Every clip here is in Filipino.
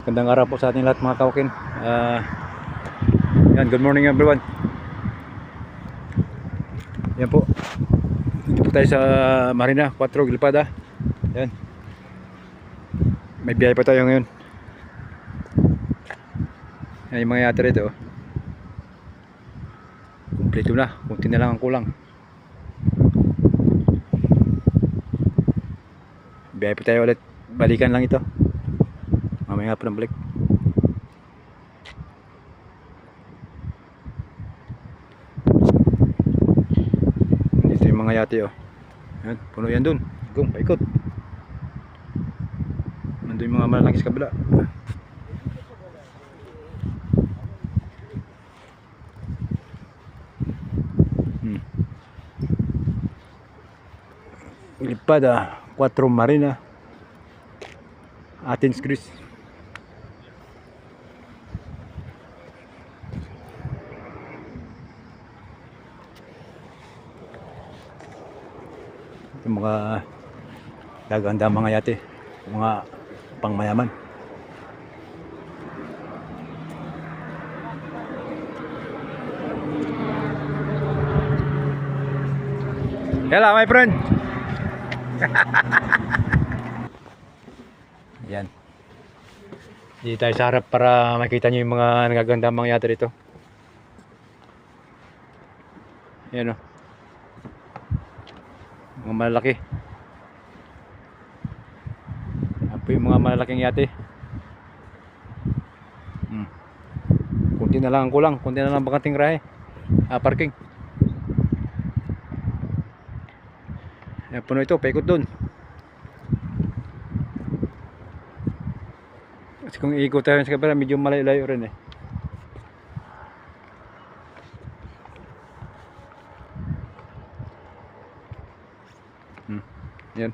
Magandang araw po sa ating lahat mga kawakin. Yan, good morning everyone. Yan po. Dito po tayo sa Marina 4 Gilpada. Yan. May biyahe pa tayo ngayon. Yan yung mga yata rito. Kompleto na. Kunti na lang ang kulang. Biyahe pa tayo ulit. Balikan lang ito. Mamaya nga po ng balik. Dito yung mga yate oh. Yan, puno yan dun. Gong, paikot. Nandun yung mga malalaki sa kabila. Gilpada 4 Marina Athens, Greece. Yung mga gaganda mga yate, mga pangmayaman. Hello my friend. Yan. Dito tayo sa harap para makita nyo yung mga nagaganda mga yate dito. Yan o. Mga malalaki. Yan po yung mga malalaking yate. Kunti na lang ang kulang. Kunti na lang bakanting rahe. Parking. Yan, puno ito. Paikot dun. Kasi kung iikot tayo sa kabila, medyo malayo-layo rin eh. Yan.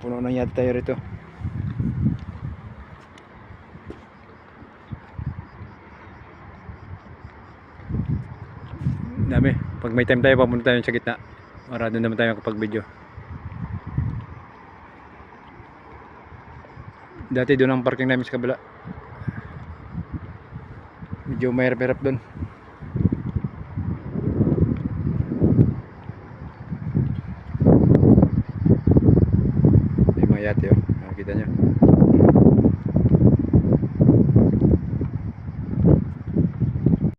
Puno na yata tayo rito. Dami. Pag may time tayo, papunta tayo sa gitna. Para doon naman tayo kapag video. Dati doon ang parking namin sa kabila. Medyo mahirap-hirap doon.